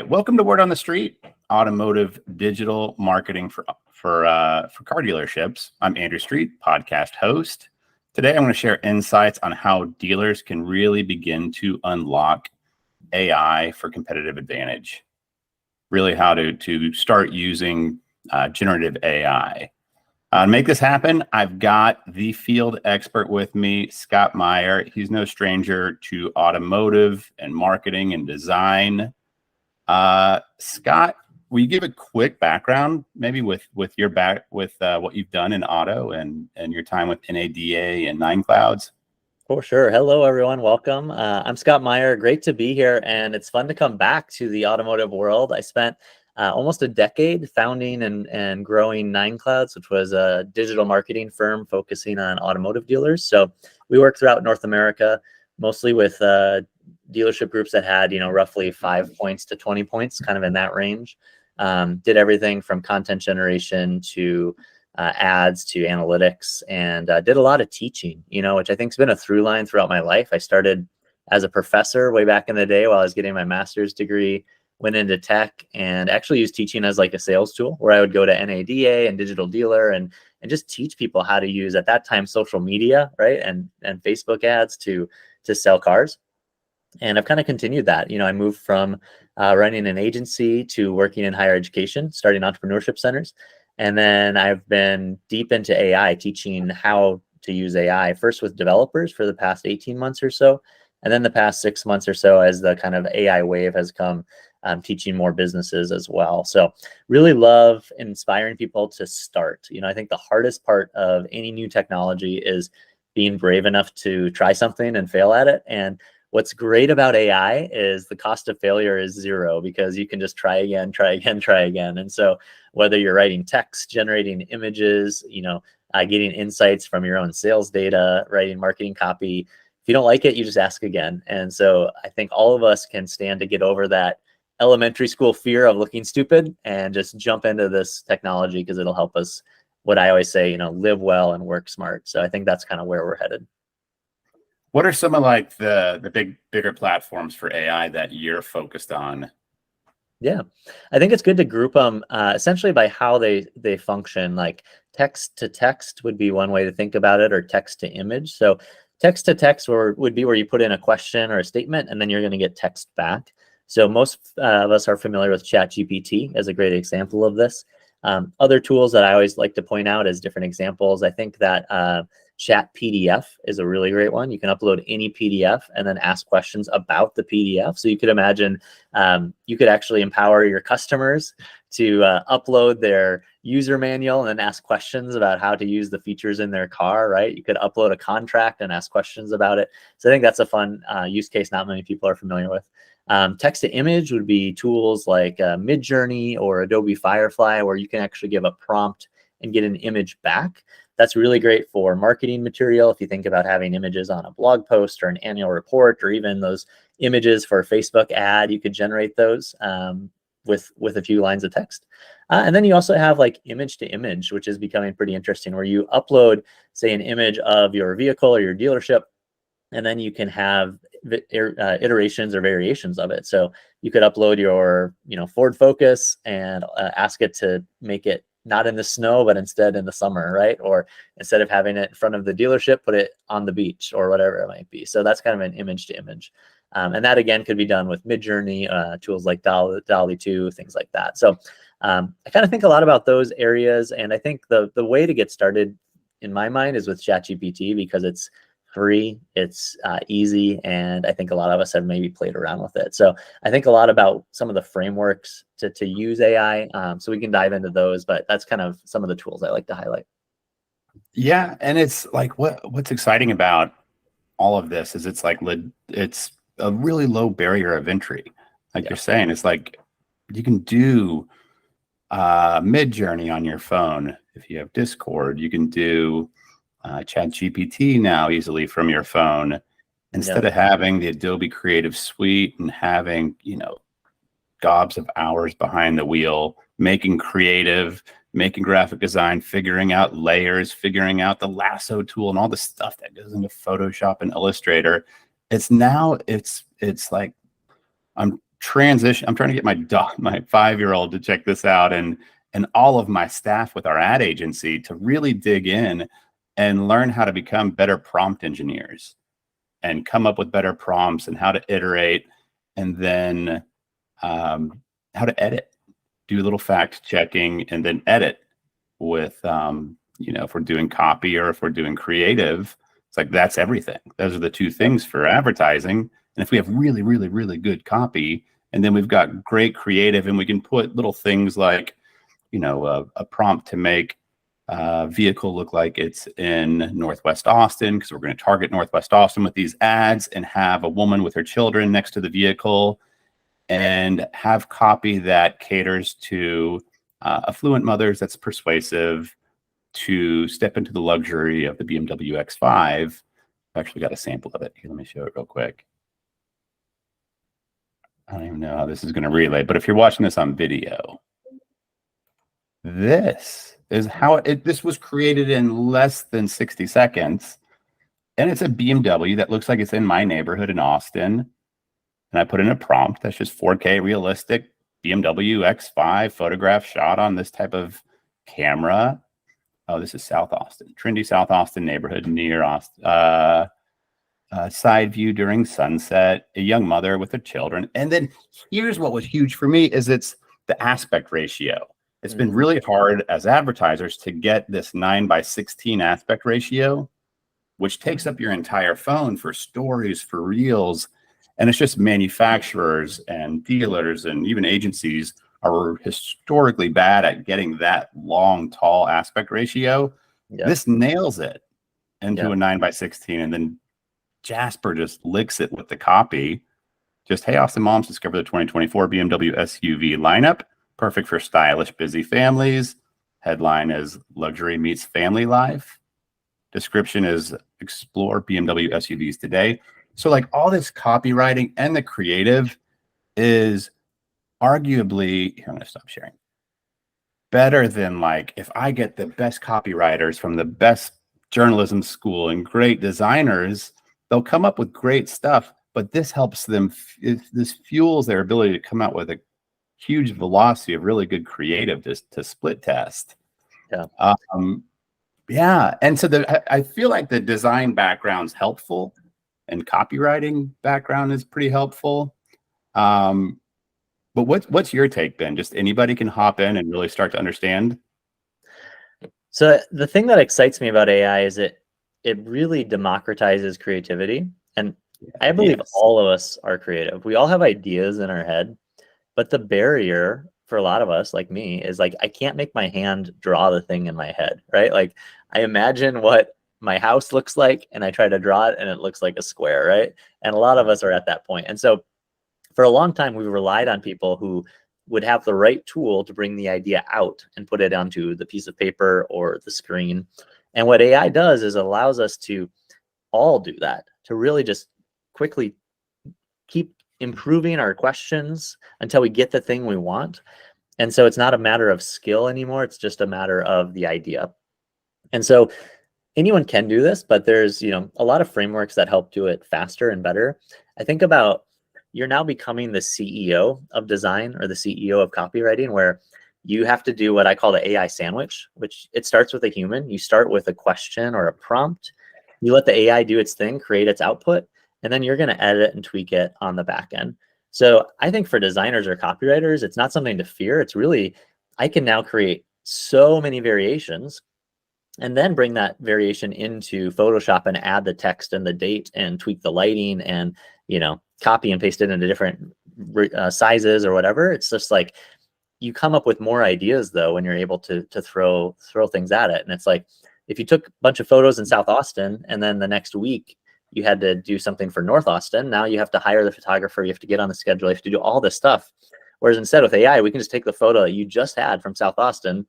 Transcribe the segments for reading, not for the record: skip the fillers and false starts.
welcome to Word on the Street, automotive digital marketing for car dealerships. I'm Andrew Street, podcast host. Today, I'm going to share insights on how dealers can really begin to unlock AI for competitive advantage. Really, how to start using generative AI. To make this happen, I've got the field expert with me, Scott Meyers. He's no stranger to automotive and marketing and design. Scott, will you give a quick background, maybe with what you've done in auto and your time with NADA and Nine Clouds? For sure. Hello, everyone. Welcome. I'm Scott Meyers. Great to be here, and it's fun to come back to the automotive world. I spent almost a decade founding and growing Nine Clouds, which was a digital marketing firm focusing on automotive dealers. So we work throughout North America, mostly with dealership groups that had, roughly 5 points to 20 points, kind of in that range. Did everything from content generation to ads to analytics, and did a lot of teaching, which I think has been a through line throughout my life. I started as a professor way back in the day while I was getting my master's degree, went into tech, and actually used teaching as like a sales tool, where I would go to NADA and Digital Dealer and just teach people how to use, at that time, social media, right, and Facebook ads to sell cars. And I've kind of continued that. I moved from running an agency to working in higher education, starting entrepreneurship centers. And then I've been deep into AI, teaching how to use AI, first with developers for the past 18 months or so. And then the past 6 months or so, as the kind of AI wave has come, teaching more businesses as well. So really love inspiring people to start. I think the hardest part of any new technology is being brave enough to try something and fail at it. And what's great about AI is the cost of failure is zero, because you can just try again. And so whether you're writing text, generating images, getting insights from your own sales data, writing marketing copy, if you don't like it, you just ask again. And so I think all of us can stand to get over that elementary school fear of looking stupid and just jump into this technology, because it'll help us, what I always say, live well and work smart. So I think that's kind of where we're headed. What are some of like the bigger platforms for AI that you're focused on? Yeah, I think it's good to group them essentially by how they function. Like text to text would be one way to think about it, or text to image. So text to text would be where you put in a question or a statement, and then you're going to get text back. So most of us are familiar with ChatGPT as a great example of this. Other tools that I always like to point out as different examples, I think that Chat PDF is a really great one. You can upload any PDF and then ask questions about the PDF. So you could imagine you could actually empower your customers to upload their user manual and then ask questions about how to use the features in their car, right? You could upload a contract and ask questions about it. So I think that's a fun use case not many people are familiar with. Text to image would be tools like Midjourney or Adobe Firefly, where you can actually give a prompt and get an image back. That's really great for marketing material. If you think about having images on a blog post or an annual report, or even those images for a Facebook ad, you could generate those with a few lines of text. And then you also have like image to image, which is becoming pretty interesting, where you upload, say, an image of your vehicle or your dealership, and then you can have iterations or variations of it. So you could upload your Ford Focus and ask it to make it not in the snow, but instead in the summer, right? Or instead of having it in front of the dealership, put it on the beach or whatever it might be. So that's kind of an image to image. And that, again, could be done with Midjourney, tools like DALL-E 2, things like that. So I kind of think a lot about those areas. And I think the way to get started, in my mind, is with ChatGPT, because it's free, it's easy, and I think a lot of us have maybe played around with it. So I think a lot about some of the frameworks to use AI, so we can dive into those, but that's kind of some of the tools I like to highlight. Yeah, and it's like what's exciting about all of this is it's a really low barrier of entry. Like you're saying, it's like you can do Midjourney on your phone. If you have Discord, you can do ChatGPT now easily from your phone, instead of having the Adobe Creative Suite and having, gobs of hours behind the wheel, making graphic design, figuring out layers, figuring out the lasso tool and all the stuff that goes into Photoshop and Illustrator. It's like I'm transition. I'm trying to get my 5-year-old to check this out, and all of my staff with our ad agency to really dig in and learn how to become better prompt engineers and come up with better prompts and how to iterate, and then how to edit, do a little fact checking, and then edit with, if we're doing copy or if we're doing creative, it's like, that's everything. Those are the two things for advertising. And if we have really, really, really good copy, and then we've got great creative, and we can put little things like, a prompt to make vehicle look like it's in Northwest Austin, because we're going to target Northwest Austin with these ads, and have a woman with her children next to the vehicle, and have copy that caters to affluent mothers, that's persuasive, to step into the luxury of the BMW X5. I've actually got a sample of it here. Let me show it real quick. I don't even know how this is going to relay, but if you're watching this on video, this is how this was created in less than 60 seconds. And it's a BMW that looks like it's in my neighborhood in Austin. And I put in a prompt that's just 4K realistic BMW X5 photograph shot on this type of camera. Oh, this is South Austin, trendy South Austin neighborhood near Austin. Side view during sunset, a young mother with her children. And then here's what was huge for me is it's the aspect ratio. It's been really hard as advertisers to get this 9:16 aspect ratio, which takes up your entire phone for stories, for reels. And it's just manufacturers and dealers and even agencies are historically bad at getting that long, tall aspect ratio. Yeah. This nails it into a 9:16. And then Jasper just licks it with the copy. Just, hey, Austin moms, discover the 2024 BMW SUV lineup. Perfect for stylish, busy families. Headline is Luxury Meets Family Life. Description is Explore BMW SUVs today. So like all this copywriting and the creative is arguably, here, I'm going to stop sharing, better than like if I get the best copywriters from the best journalism school and great designers, they'll come up with great stuff, but this helps them, this fuels their ability to come out with a huge velocity of really good creative to split test. And so I feel like the design background's helpful and copywriting background is pretty helpful. But what's your take, Ben? Just anybody can hop in and really start to understand? So the thing that excites me about AI is it really democratizes creativity. And I believe all of us are creative. We all have ideas in our head, but the barrier for a lot of us, like me, is like, I can't make my hand draw the thing in my head, right? Like I imagine what my house looks like and I try to draw it and it looks like a square, right? And a lot of us are at that point. And so for a long time, we relied on people who would have the right tool to bring the idea out and put it onto the piece of paper or the screen. And what AI does is allows us to all do that, to really just quickly keep improving our questions until we get the thing we want. And so it's not a matter of skill anymore. It's just a matter of the idea. And so anyone can do this, but there's, a lot of frameworks that help do it faster and better. I think about you're now becoming the CEO of design or the CEO of copywriting, where you have to do what I call the AI sandwich, which it starts with a human. You start with a question or a prompt. You let the AI do its thing, create its output, and then you're going to edit and tweak it on the back end. So I think for designers or copywriters, it's not something to fear. It's really, I can now create so many variations and then bring that variation into Photoshop and add the text and the date and tweak the lighting and, copy and paste it into different sizes or whatever. It's just like, you come up with more ideas though, when you're able to throw things at it. And it's like, if you took a bunch of photos in South Austin and then the next week you had to do something for North Austin, now you have to hire the photographer, you have to get on the schedule, you have to do all this stuff. Whereas instead with AI, we can just take the photo that you just had from South Austin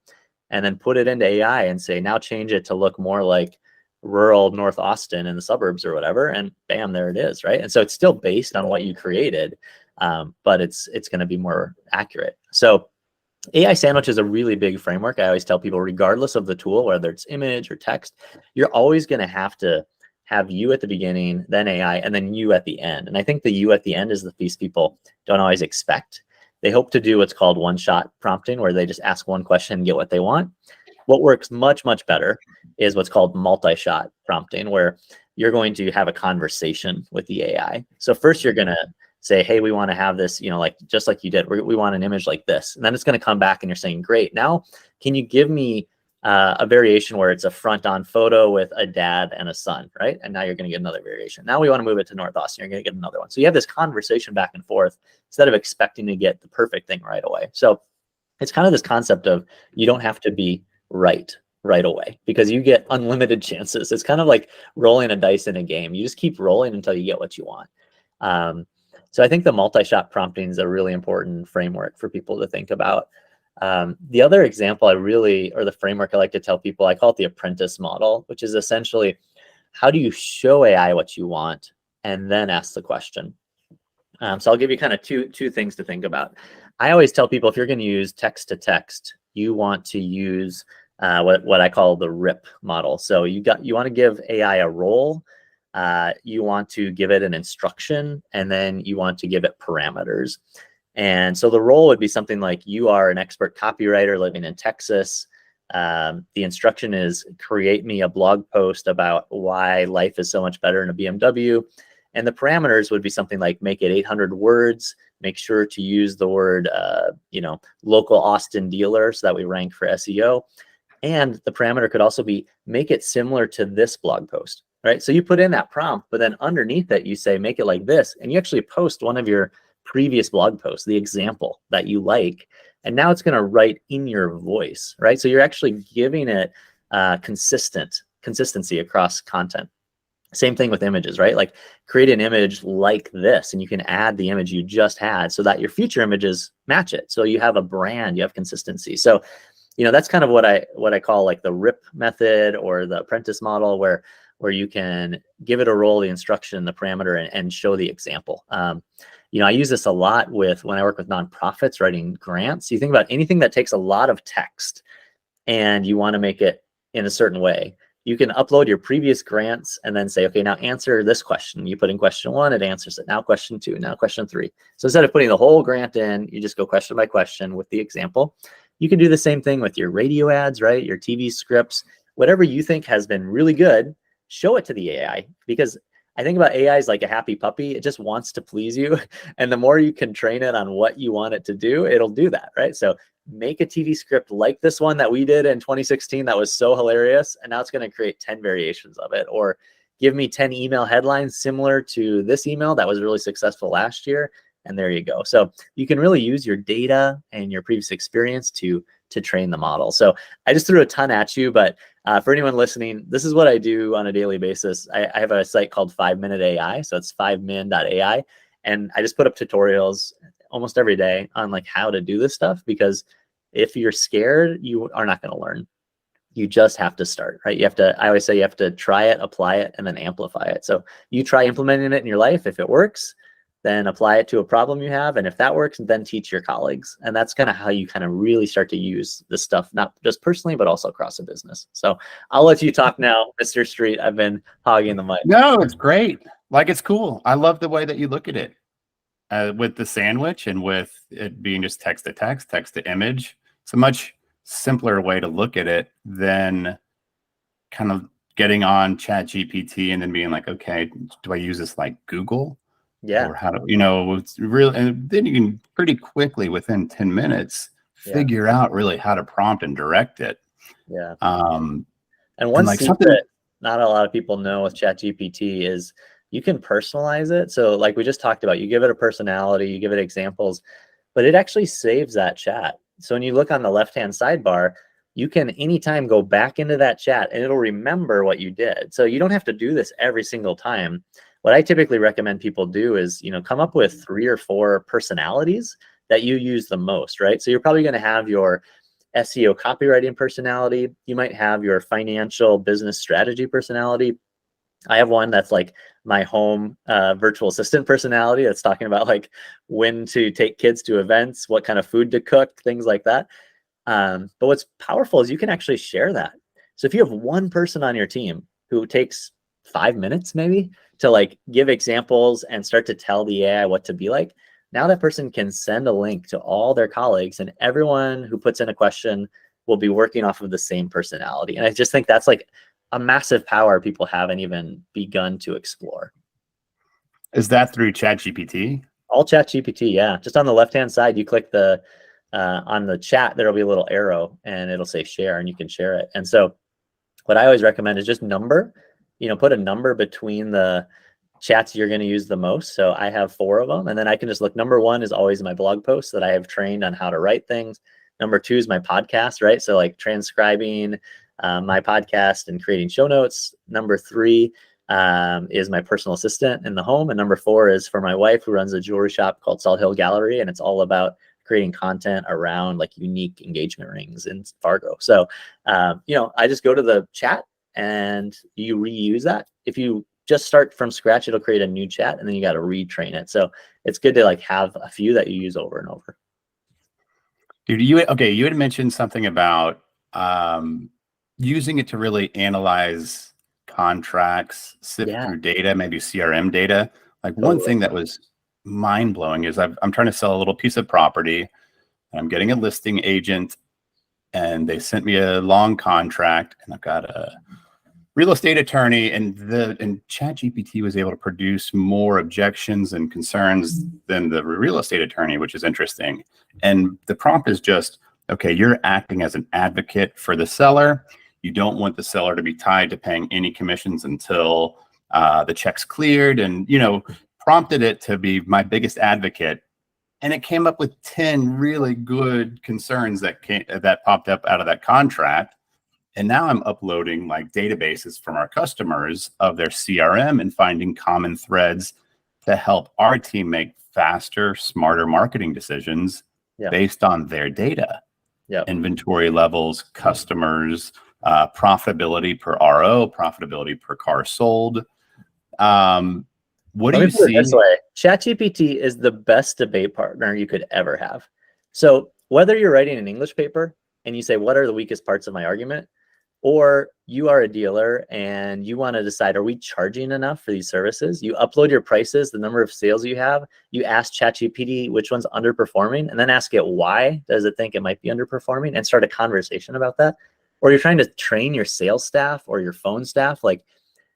and then put it into AI and say, now change it to look more like rural North Austin in the suburbs or whatever. And bam, there it is, right? And so it's still based on what you created, but it's going to be more accurate. So AI sandwich is a really big framework. I always tell people, regardless of the tool, whether it's image or text, you're always going to have you at the beginning, then AI, and then you at the end. And I think the you at the end is the piece people don't always expect. They hope to do what's called one-shot prompting, where they just ask one question and get what they want. What works much, much better is what's called multi-shot prompting, where you're going to have a conversation with the AI. So first you're going to say, hey, we want to have this, like just like you did, we want an image like this. And then it's going to come back and you're saying, great, now can you give me a variation where it's a front-on photo with a dad and a son, right? And now you're going to get another variation. Now we want to move it to North Austin. You're going to get another one. So you have this conversation back and forth instead of expecting to get the perfect thing right away. So it's kind of this concept of you don't have to be right away because you get unlimited chances. It's kind of like rolling a dice in a game. You just keep rolling until you get what you want. So I think the multi-shot prompting is a really important framework for people to think about. The other example or the framework I like to tell people, I call it the apprentice model, which is essentially how do you show AI what you want and then ask the question. So I'll give you kind of two things to think about. I always tell people if you're going to use text to text, you want to use what I call the RIP model. So you want to give AI a role, you want to give it an instruction, and then you want to give it parameters. And so the role would be something like you are an expert copywriter living in Texas. The instruction is create me a blog post about why life is so much better in a BMW. And the parameters would be something like make it 800 words, make sure to use the word, local Austin dealer so that we rank for SEO. And the parameter could also be make it similar to this blog post, right? So you put in that prompt, but then underneath it, you say, make it like this. And you actually post one of your previous blog posts, the example that you like. And now it's going to write in your voice, right? So you're actually giving it consistency across content. Same thing with images, right? Like create an image like this, and you can add the image you just had so that your future images match it. So you have a brand, you have consistency. So, that's kind of what I call like the RIP method or the apprentice model, where you can give it a role, the instruction, the parameter, and show the example. I use this a lot when I work with nonprofits writing grants. You think about anything that takes a lot of text and you want to make it in a certain way. You can upload your previous grants and then say, okay, now answer this question. You put in question 1, it answers it. Now question 2, now question 3. So instead of putting the whole grant in, you just go question by question with the example. You can do the same thing with your radio ads, right? Your TV scripts, whatever you think has been really good, show it to the AI, because I think about AI as like a happy puppy. It just wants to please you. And the more you can train it on what you want it to do, it'll do that, right? So make a TV script like this one that we did in 2016 that was so hilarious, and now it's going to create 10 variations of it. Or give me 10 email headlines similar to this email that was really successful last year, and there you go. So you can really use your data and your previous experience to train the model. So I just threw a ton at you, but for anyone listening, this is what I do on a daily basis. I have a site called FiveMin.Ai, so it's FiveMin.Ai, and I just put up tutorials almost every day on like how to do this stuff, because if you're scared, you are not going to learn. You just have to start, right? I always say you have to try it, apply it, and then amplify it. So you try implementing it in your life. If it works, then apply it to a problem you have. And if that works, then teach your colleagues. And that's kind of how you kind of really start to use this stuff, not just personally, but also across a business. So I'll let you talk now, Mr. Street. I've been hogging the mic. No, it's great. Like, it's cool. I love the way that you look at it. With the sandwich and with it being just text to text, text to image. It's a much simpler way to look at it than kind of getting on ChatGPT and then being like, okay, do I use this like Google? Yeah. Or how to, it's really, and then you can pretty quickly within 10 minutes figure out really how to prompt and direct it. Yeah. And one like secret not a lot of people know with ChatGPT is you can personalize it. So like we just talked about, you give it a personality, you give it examples, but it actually saves that chat. So when you look on the left-hand sidebar, you can anytime go back into that chat and it'll remember what you did. So you don't have to do this every single time. What I typically recommend people do is, come up with 3 or 4 personalities that you use the most, right? So you're probably going to have your SEO copywriting personality. You might have your financial business strategy personality. I have one that's like my home virtual assistant personality that's talking about like when to take kids to events, what kind of food to cook, things like that. But what's powerful is you can actually share that. So if you have one person on your team who takes 5 minutes maybe to like give examples and start to tell the AI what to be like. Now that person can send a link to all their colleagues, and everyone who puts in a question will be working off of the same personality. And I just think that's like a massive power people haven't even begun to explore. Is that through ChatGPT? All ChatGPT, yeah. Just on the left-hand side, you click the on the chat, there'll be a little arrow and it'll say share, and you can share it. And so what I always recommend is just put a number between the chats you're going to use the most. So I have 4 of them, and then I can just look. Number 1 is always my blog posts that I have trained on how to write things. Number 2 is my podcast, right? So like transcribing my podcast and creating show notes. Number 3 is my personal assistant in the home. And number 4 is for my wife, who runs a jewelry shop called Salt Hill Gallery. And it's all about creating content around like unique engagement rings in Fargo. So, I just go to the chat and you reuse that. If you just start from scratch, it'll create a new chat, and then you got to retrain it. So it's good to like have a few that you use over and over. Dude, you had mentioned something about using it to really analyze contracts, sift through data, maybe CRM data. Like one thing that was mind blowing is I'm trying to sell a little piece of property. And I'm getting a listing agent, and they sent me a long contract, and I've got a real estate attorney, and ChatGPT was able to produce more objections and concerns than the real estate attorney, which is interesting. And the prompt is just, okay, you're acting as an advocate for the seller. You don't want the seller to be tied to paying any commissions until the check's cleared, and prompted it to be my biggest advocate. And it came up with 10 really good concerns that popped up out of that contract. And now I'm uploading like databases from our customers of their CRM and finding common threads to help our team make faster, smarter marketing decisions based on their data. Inventory levels, customers, profitability per RO, profitability per car sold. What do you see? This way, ChatGPT is the best debate partner you could ever have. So whether you're writing an English paper and you say, what are the weakest parts of my argument? Or you are a dealer and you want to decide, are we charging enough for these services? You upload your prices, the number of sales you have, you ask ChatGPT which one's underperforming, and then ask it why does it think it might be underperforming, and start a conversation about that. Or you're trying to train your sales staff or your phone staff, like,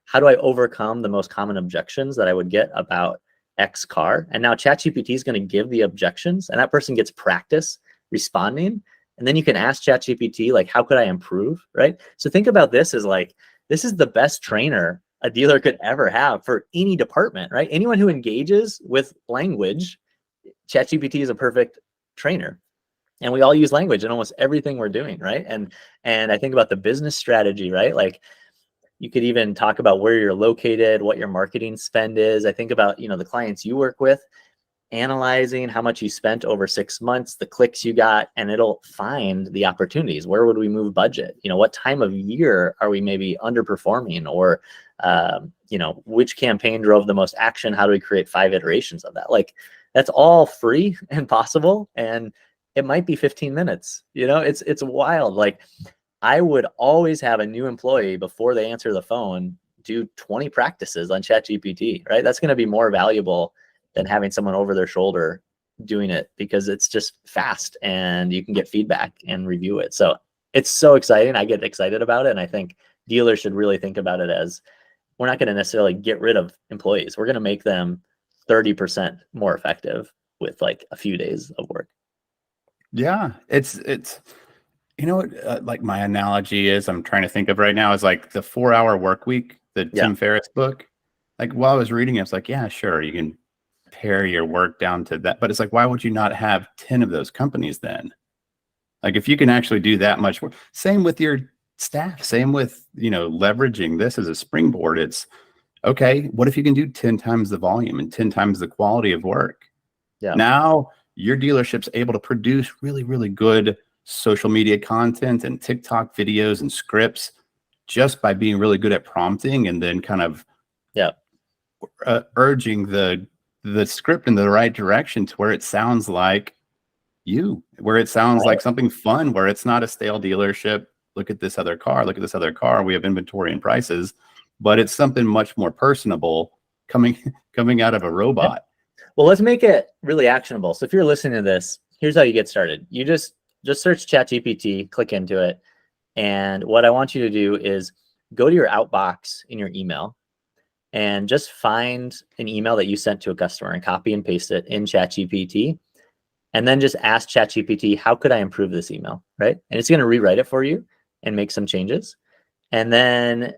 how do I overcome the most common objections that I would get about X car? And now ChatGPT is going to give the objections, and that person gets practice responding. And then you can ask ChatGPT, like, how could I improve, right? So think about this as like, this is the best trainer a dealer could ever have for any department, right? Anyone who engages with language, ChatGPT is a perfect trainer. And we all use language in almost everything we're doing, right? And I think about the business strategy, right? Like, you could even talk about where you're located, what your marketing spend is. I think about, the clients you work with, analyzing how much you spent over 6 months, the clicks you got, and it'll find the opportunities. Where would we move budget? What time of year are we maybe underperforming? Or, which campaign drove the most action? How do we create 5 iterations of that? Like, that's all free and possible. And it might be 15 minutes. It's wild. Like, I would always have a new employee before they answer the phone do 20 practices on ChatGPT, right? That's going to be more valuable than having someone over their shoulder doing it, because it's just fast and you can get feedback and review it. So it's so exciting. I get excited about it. And I think dealers should really think about it as, we're not going to necessarily get rid of employees. We're going to make them 30% more effective with like a few days of work. Yeah, it's like my analogy is, I'm trying to think of right now, is like the 4-hour work week, the Tim Ferriss book. Like, while I was reading it, I was like, yeah, sure, you can pare your work down to that. But it's like, why would you not have 10 of those companies then? Like, if you can actually do that much work, same with your staff, same with, leveraging this as a springboard. It's okay, what if you can do 10 times the volume and 10 times the quality of work? Now your dealership's able to produce really, really good social media content and TikTok videos and scripts just by being really good at prompting, and then kind of urging the script in the right direction to where it sounds like where it sounds like something fun, where it's not a stale dealership. Look at this other car. Look at this other car. We have inventory and prices. but it's something much more personable coming out of a robot. Well, let's make it really actionable. So if you're listening to this, here's how you get started. You just search ChatGPT, click into it. And what I want you to do is go to your outbox in your email and just find an email that you sent to a customer and copy and paste it in ChatGPT. And then just ask ChatGPT, how could I improve this email, right? And it's going to rewrite it for you and make some changes. And then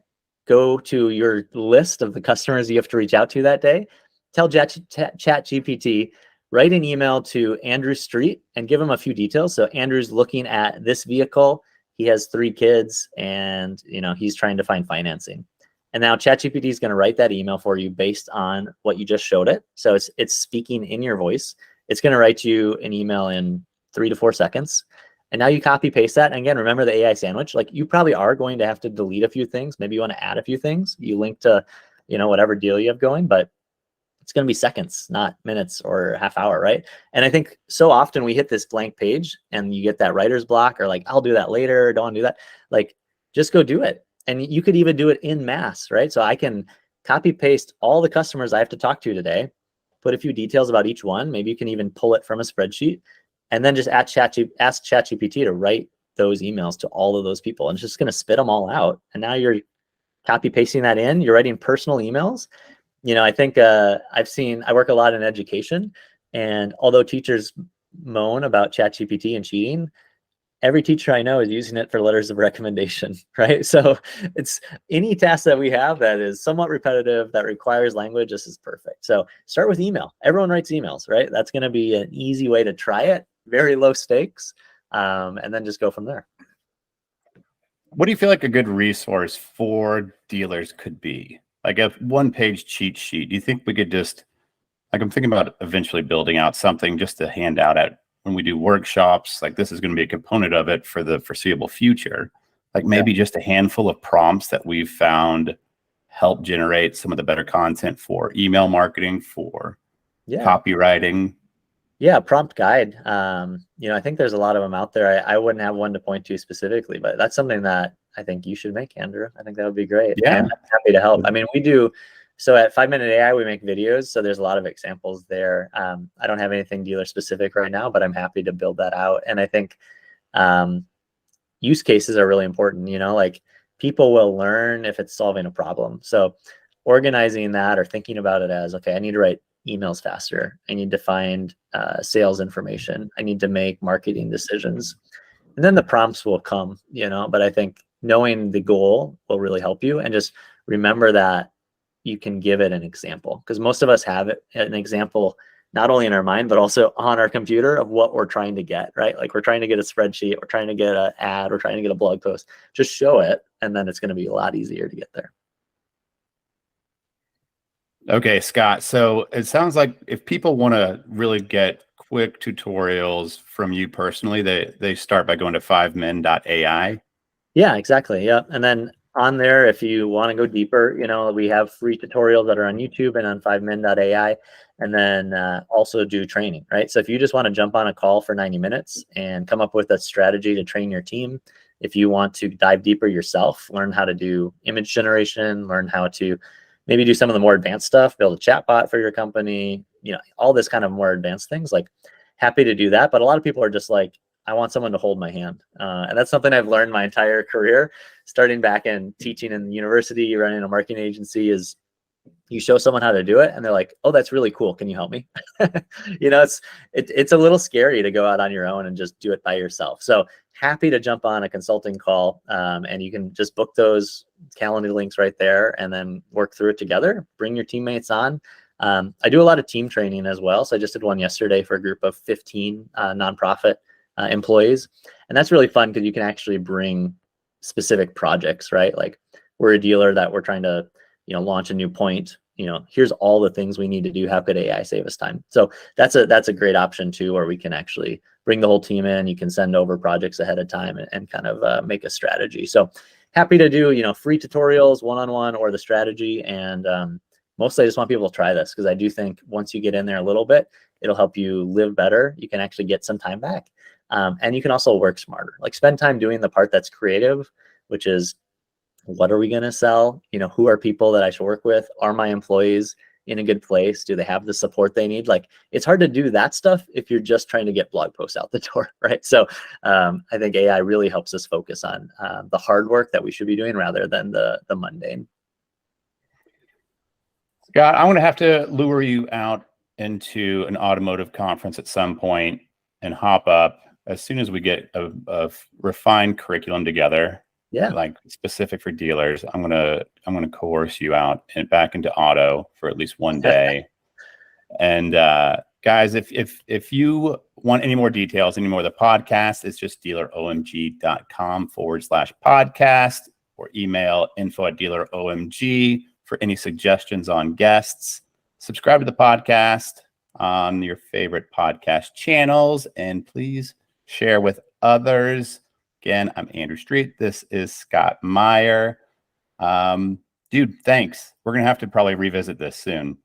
go to your list of the customers you have to reach out to that day. Tell ChatGPT, write an email to Andrew Street and give him a few details. So Andrew's looking at this vehicle. He has 3 kids and he's trying to find financing. And now ChatGPT is going to write that email for you based on what you just showed it. So it's speaking in your voice. It's going to write you an email in 3 to 4 seconds. And now you copy paste that. And again, remember the AI sandwich, like you probably are going to have to delete a few things. Maybe you want to add a few things. You link to, whatever deal you have going, but it's going to be seconds, not minutes or half hour, right? And I think so often we hit this blank page and you get that writer's block or like, I'll do that later, don't do that. Like, just go do it. And you could even do it in mass, right? So I can copy paste all the customers I have to talk to today, put a few details about each one. Maybe you can even pull it from a spreadsheet and then just ask ChatGPT to write those emails to all of those people. And it's just going to spit them all out. And now you're copy pasting that in, you're writing personal emails. I think I work a lot in education, and although teachers moan about ChatGPT and cheating, every teacher I know is using it for letters of recommendation, right? So it's any task that we have that is somewhat repetitive, that requires language, this is perfect. So start with email. Everyone writes emails, right? That's going to be an easy way to try it, very low stakes, and then just go from there. What do you feel like a good resource for dealers could be? Like a one-page cheat sheet. Do you think we could just, like I'm thinking about eventually building out something just to hand out at when we do workshops, like this is going to be a component of it for the foreseeable future. Like maybe just a handful of prompts that we've found help generate some of the better content for email marketing, for copywriting. Yeah, prompt guide. I think there's a lot of them out there. I wouldn't have one to point to specifically, but that's something that I think you should make, Andrew. I think that would be great. Yeah. And I'm happy to help. I mean, we do. So at FiveMin.Ai, we make videos. So there's a lot of examples there. I don't have anything dealer specific right now, but I'm happy to build that out. And I think use cases are really important. Like people will learn if it's solving a problem. So organizing that or thinking about it as, okay, I need to write emails faster. I need to find sales information. I need to make marketing decisions. And then the prompts will come, but I think knowing the goal will really help you. And just remember that you can give it an example, because most of us have an example not only in our mind, but also on our computer of what we're trying to get, right? Like we're trying to get a spreadsheet, we're trying to get an ad, we're trying to get a blog post. Just show it, and then it's going to be a lot easier to get there. Okay, Scott. So it sounds like if people want to really get quick tutorials from you personally, they start by going to FiveMin.ai. Yeah, exactly. Yeah. And then on there, if you want to go deeper, we have free tutorials that are on YouTube and on FiveMin.ai, and then also do training, right? So if you just want to jump on a call for 90 minutes and come up with a strategy to train your team, if you want to dive deeper yourself, learn how to do image generation, learn how to maybe do some of the more advanced stuff, build a chatbot for your company, all this kind of more advanced things, like happy to do that. But a lot of people are just like, I want someone to hold my hand. And that's something I've learned my entire career, starting back in teaching in the university, running a marketing agency, is you show someone how to do it and they're like, oh, that's really cool. Can you help me? It's a little scary to go out on your own and just do it by yourself. So happy to jump on a consulting call, and you can just book those calendar links right there and then work through it together. Bring your teammates on. I do a lot of team training as well. So I just did one yesterday for a group of 15 nonprofit employees. And that's really fun because you can actually bring specific projects, right? Like we're a dealer that we're trying to, launch a new point. Here's all the things we need to do. How could AI save us time? So that's a great option too, where we can actually bring the whole team in. You can send over projects ahead of time and kind of make a strategy. So happy to do, free tutorials, one-on-one, or the strategy. And mostly I just want people to try this, because I do think once you get in there a little bit, it'll help you live better. You can actually get some time back. And you can also work smarter, like spend time doing the part that's creative, which is What are we going to sell? Who are people that I should work with? Are my employees in a good place? Do they have the support they need? Like, it's hard to do that stuff if you're just trying to get blog posts out the door, right? So I think AI really helps us focus on the hard work that we should be doing rather than the mundane. Scott, I'm going to have to lure you out into an automotive conference at some point and hop up as soon as we get a refined curriculum together. Yeah, like specific for dealers. I'm gonna coerce you out and back into auto for at least one day. And guys, if you want any more details, any more of the podcast, it's just dealeromg.com/podcast, or email info@dealeromg for any suggestions on guests. Subscribe to the podcast on your favorite podcast channels, and please share with others. Again, I'm Andrew Street. This is Scott Meyer. Dude, thanks. We're going to have to probably revisit this soon.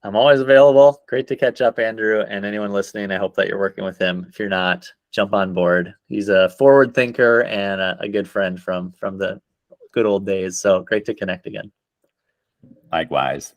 I'm always available. Great to catch up, Andrew. And anyone listening, I hope that you're working with him. If you're not, jump on board. He's a forward thinker and a good friend from the good old days. So great to connect again. Likewise.